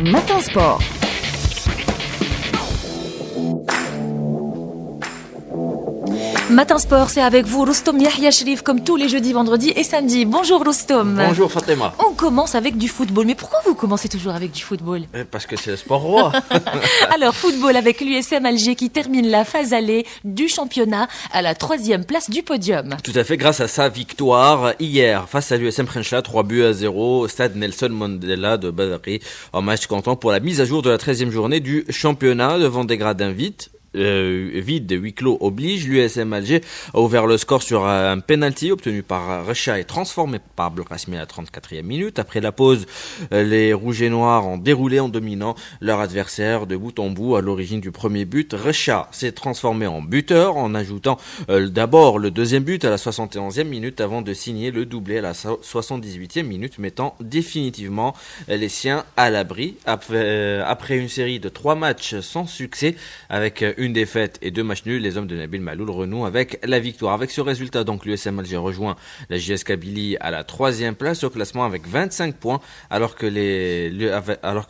Matin Sport. Matin Sport, c'est avec vous, Roustom Yahya Sherif, comme tous les jeudis, vendredis et samedis. Bonjour Roustom. Bonjour Fatima. On commence avec du football. Mais pourquoi vous commencez toujours avec du football ? Parce que c'est le sport roi. Alors, football avec l'USM Alger qui termine la phase allée du championnat à la 3e place du podium. Tout à fait, grâce à sa victoire hier face à l'USM Khenchela, 3-0 au stade Nelson Mandela de Badagry, en match comptant pour la mise à jour de la 13e journée du championnat devant des gradins vide, huis clos oblige. L'USM Alger a ouvert le score sur un penalty obtenu par Recha et transformé par Belkacemi à la 34e minute. Après la pause, les Rouges et Noirs ont déroulé en dominant leur adversaire de bout en bout à l'origine du premier but. Recha s'est transformé en buteur en ajoutant d'abord le deuxième but à la 71e minute avant de signer le doublé à la 78e minute, mettant définitivement les siens à l'abri. Après une série de 3 matchs sans succès avec une défaite et 2 matchs nuls, les hommes de Nabil Maloul renouent avec la victoire. Avec ce résultat, donc, l'USM Alger rejoint la JS Kabylie à la 3e place au classement avec 25 points, alors que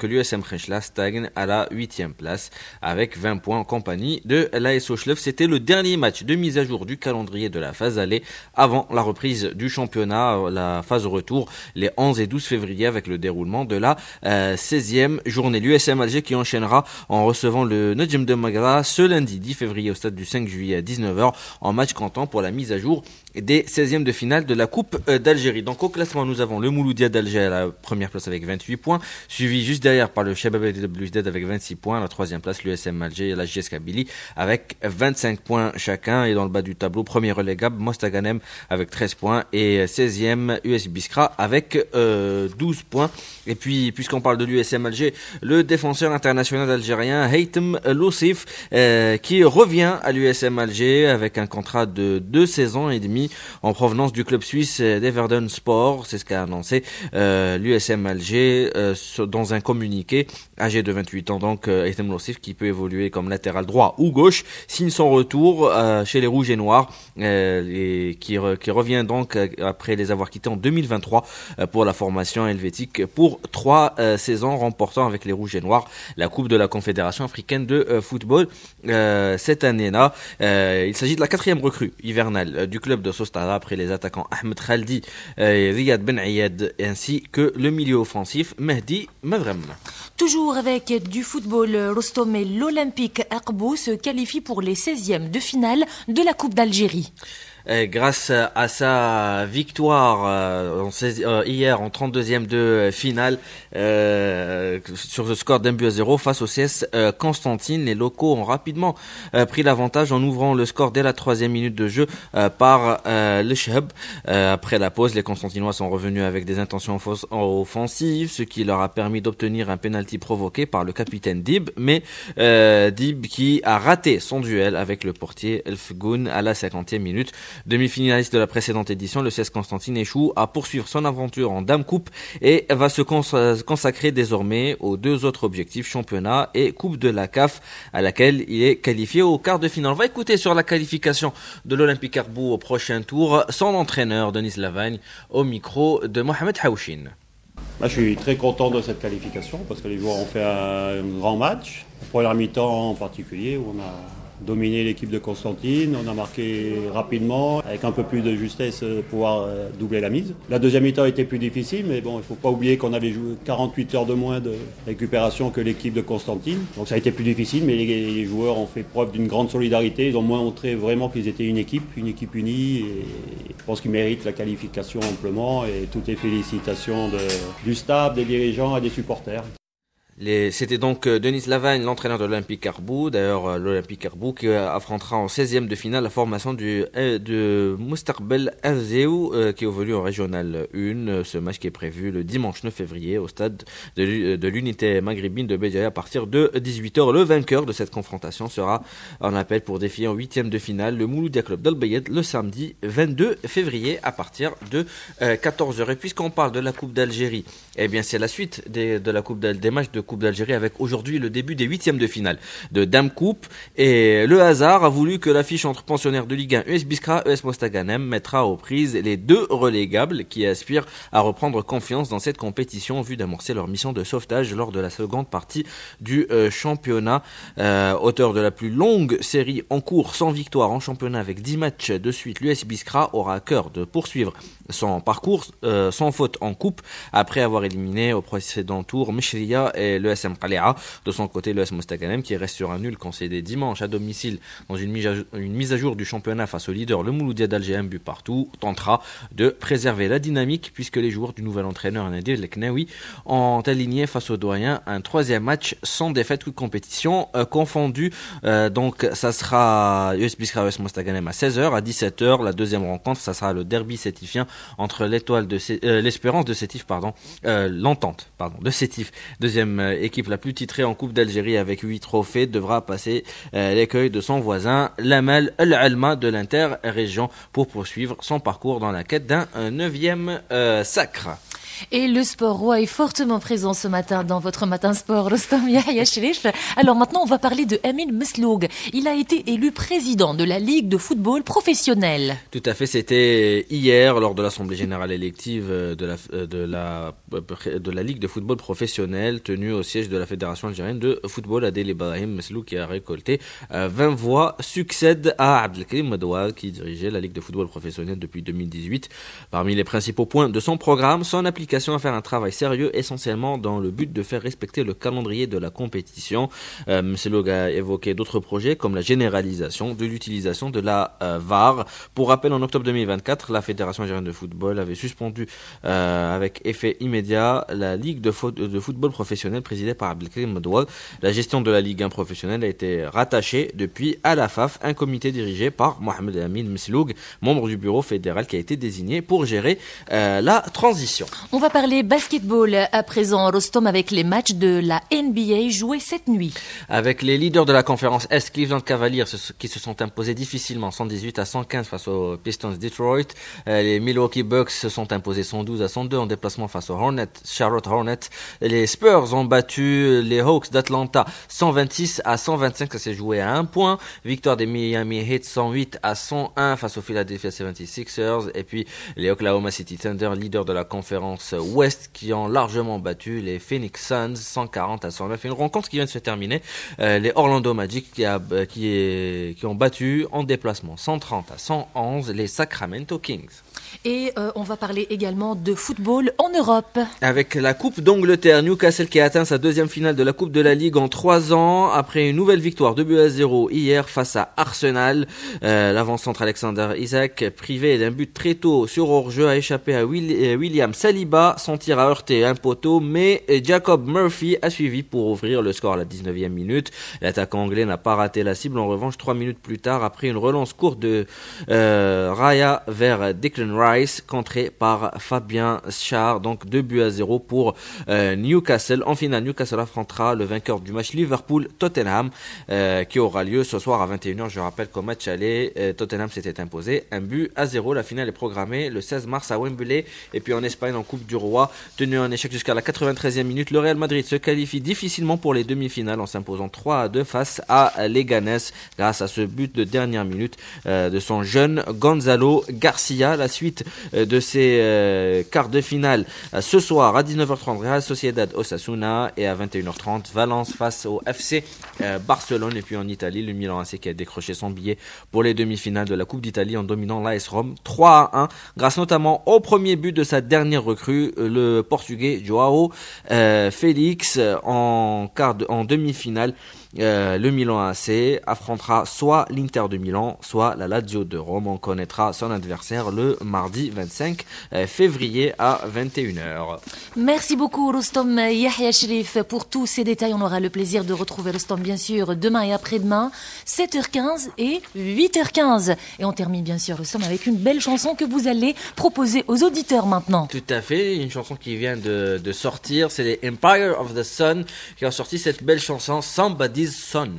l'USM Khenchela stagne à la 8e place avec 20 points en compagnie de l'AS Ochlef. C'était le dernier match de mise à jour du calendrier de la phase allée avant la reprise du championnat, la phase retour, les 11 et 12 février avec le déroulement de la 16e journée. L'USM Alger qui enchaînera en recevant le Nedjem de Maghra ce lundi 10 février au stade du 5 juillet à 19h en match comptant pour la mise à jour des 16e de finale de la Coupe d'Algérie. Donc au classement, nous avons le Mouloudia d'Alger à la première place avec 28 points, suivi juste derrière par le Shabab de Belouizdad avec 26 points, à la 3e place l'USM Alger et la JS Kabylie avec 25 points chacun, et dans le bas du tableau, premier relégable Mostaganem avec 13 points et 16e US Biskra avec 12 points. Et puis, puisqu'on parle de l'USM Alger, le défenseur international algérien Haitham Loussif qui revient à l'USM Alger avec un contrat de 2 saisons et demie en provenance du club suisse d'Everden Sport. C'est ce qu'a annoncé l'USM Alger dans un communiqué. Âgé de 28 ans, donc Haitham Loussif, qui peut évoluer comme latéral droit ou gauche, signe son retour chez les Rouges et Noirs et qui revient donc après les avoir quittés en 2023 pour la formation helvétique pour 3 saisons, remportant avec les Rouges et Noirs la Coupe de la Confédération africaine de football cette année-là. Il s'agit de la 4e recrue hivernale du club de Sostara après les attaquants Ahmed Khaldi et Riyad Ben Ayed, ainsi que le milieu offensif Mehdi Madrem. Toujours avec du football, Roustom, et l'Olympique Aqbou se qualifie pour les 16e de finale de la Coupe d'Algérie. Grâce à sa victoire hier en 32e de finale sur le score d'1-0 face au CS Constantine, les locaux ont rapidement pris l'avantage en ouvrant le score dès la 3e minute de jeu par le Chehab. Après la pause, les Constantinois sont revenus avec des intentions offensives, ce qui leur a permis d'obtenir un penalty provoqué par le capitaine Dib, mais Dib qui a raté son duel avec le portier Elfgoun à la 50e minute. Demi-finaliste de la précédente édition, le CS Constantine échoue à poursuivre son aventure en Dame Coupe et va se consacrer désormais aux 2 autres objectifs, championnat et Coupe de la CAF, à laquelle il est qualifié au quart de finale. On va écouter sur la qualification de l'Olympique Aqbou au prochain tour son entraîneur Denis Lavagne au micro de Mohamed Haouchine. Je suis très content de cette qualification parce que les joueurs ont fait un grand match. La première mi-temps en particulier où on a dominé l'équipe de Constantine, on a marqué rapidement, avec un peu plus de justesse, pouvoir doubler la mise. La deuxième mi-temps était plus difficile, mais bon, il ne faut pas oublier qu'on avait joué 48 heures de moins de récupération que l'équipe de Constantine. Donc ça a été plus difficile, mais les joueurs ont fait preuve d'une grande solidarité. Ils ont montré vraiment qu'ils étaient une équipe unie, et je pense qu'ils méritent la qualification amplement, et toutes les félicitations du staff, des dirigeants et des supporters. C'était donc Denis Lavagne, l'entraîneur de l'Olympique Aqbou. D'ailleurs, l'Olympique Aqbou qui affrontera en 16e de finale la formation de Mustaqbel Azeu qui évolue en Régional 1. Ce match qui est prévu le dimanche 9 février au stade de l'unité maghrébine de Béjaïa à partir de 18h. Le vainqueur de cette confrontation sera en appel pour défier en 8e de finale le Mouloudia Club d'Al-Bayed le samedi 22 février à partir de 14h. Et puisqu'on parle de la Coupe d'Algérie, eh bien c'est la suite des matchs de Coupe d'Algérie avec aujourd'hui le début des huitièmes de finale de Dame Coupe. Et le hasard a voulu que l'affiche entre pensionnaires de Ligue 1 US Biskra et US Mostaganem mettra aux prises les deux relégables qui aspirent à reprendre confiance dans cette compétition en vue d'amorcer leur mission de sauvetage lors de la seconde partie du championnat. Auteur de la plus longue série en cours sans victoire en championnat avec 10 matchs de suite, l'US Biskra aura à cœur de poursuivre son parcours sans faute en coupe après avoir éliminé au précédent tour Meshria et l'ESM Qalia. De son côté, l'ES Mostaganem qui reste sur un nul concédé dimanche à domicile dans une mise à jour du championnat face au leader le Mouloudia d'Alger, un but partout, tentera de préserver la dynamique puisque les joueurs du nouvel entraîneur Nadir Leknaoui ont aligné face aux doyens un troisième match sans défaite, toute compétition confondue. Donc ça sera US Biskra US Mostaganem à 16h, à 17h la deuxième rencontre, ça sera le derby sétifien entre l'Espérance de Sétif, l'Entente de Sétif, deuxième équipe la plus titrée en Coupe d'Algérie avec 8 trophées, devra passer l'écueil de son voisin l'Amal Al-Alma de l'inter-région pour poursuivre son parcours dans la quête d'un 9e sacre. Et le sport roi est fortement présent ce matin dans votre Matin Sport, Rostom Yahya Cherif. Alors maintenant, on va parler de Amin Mesloug. Il a été élu président de la Ligue de football professionnel. Tout à fait, c'était hier lors de l'Assemblée générale élective de la Ligue de football professionnel tenue au siège de la Fédération algérienne de football. Adel Ibrahim Mesloug, qui a récolté 20 voix, succède à Abdelkarim Madouad qui dirigeait la Ligue de football professionnel depuis 2018. Parmi les principaux points de son programme, son application à faire un travail sérieux essentiellement dans le but de faire respecter le calendrier de la compétition. Mesloug a évoqué d'autres projets comme la généralisation de l'utilisation de la VAR. Pour rappel, en octobre 2024, la Fédération algérienne de football avait suspendu avec effet immédiat la Ligue de football professionnel présidée par Abdelkarim Madouad. La gestion de la Ligue 1 professionnelle a été rattachée depuis à la FAF, un comité dirigé par Mohamed Amin Mesloug, membre du bureau fédéral qui a été désigné pour gérer la transition. On va parler basketball à présent, Rostom, avec les matchs de la NBA joués cette nuit. Avec les leaders de la conférence Est, Cleveland Cavaliers, qui se sont imposés difficilement 118-115 face aux Pistons Detroit. Les Milwaukee Bucks se sont imposés 112-102 en déplacement face aux Charlotte Hornets. Les Spurs ont battu les Hawks d'Atlanta 126-125, ça s'est joué à 1 point. Victoire des Miami Heat 108-101 face aux Philadelphia 76ers. Et puis les Oklahoma City Thunder, leaders de la conférence Ouest, qui ont largement battu les Phoenix Suns 140-109. Une rencontre qui vient de se terminer. Les Orlando Magic qui ont battu en déplacement 130-111 les Sacramento Kings. Et on va parler également de football en Europe. Avec la Coupe d'Angleterre, Newcastle qui a atteint sa deuxième finale de la Coupe de la Ligue en 3 ans après une nouvelle victoire 2-0 hier face à Arsenal. L'avant-centre Alexander Isak, privé d'un but très tôt sur hors-jeu, a échappé à William Saliba. Son tir a heurté un poteau, mais Jacob Murphy a suivi pour ouvrir le score à la 19e minute. L'attaquant anglais n'a pas raté la cible. En revanche, 3 minutes plus tard, après une relance courte de Raya vers Declan Rice, contré par Fabien Schär, donc 2-0 pour Newcastle. En finale, Newcastle affrontera le vainqueur du match Liverpool-Tottenham qui aura lieu ce soir à 21h. Je rappelle qu'au match aller, Tottenham s'était imposé 1-0. La finale est programmée le 16 mars à Wembley. Et puis en Espagne, en Coupe du Roi, tenu en échec jusqu'à la 93e minute, le Real Madrid se qualifie difficilement pour les demi-finales en s'imposant 3-2 face à Leganés grâce à ce but de dernière minute de son jeune Gonzalo Garcia. La suite de ces quarts de finale ce soir à 19h30, Real Sociedad Osasuna, et à 21h30 Valence face au FC Barcelone. Et puis en Italie, le Milan AC qui a décroché son billet pour les demi-finales de la Coupe d'Italie en dominant l'AS Rome 3-1 grâce notamment au premier but de sa dernière recrue, le Portugais Joao Félix. En demi-finale, le Milan AC affrontera soit l'Inter de Milan, soit la Lazio de Rome. On connaîtra son adversaire le mardi 25 février à 21h. Merci beaucoup Rostom Yahya Cherif pour tous ces détails. On aura le plaisir de retrouver Rostom bien sûr demain et après-demain, 7h15 et 8h15. Et on termine bien sûr Rostom avec une belle chanson que vous allez proposer aux auditeurs maintenant. Tout à fait, une chanson qui vient de sortir, c'est les Empire of the Sun qui ont sorti cette belle chanson Somebody's Son.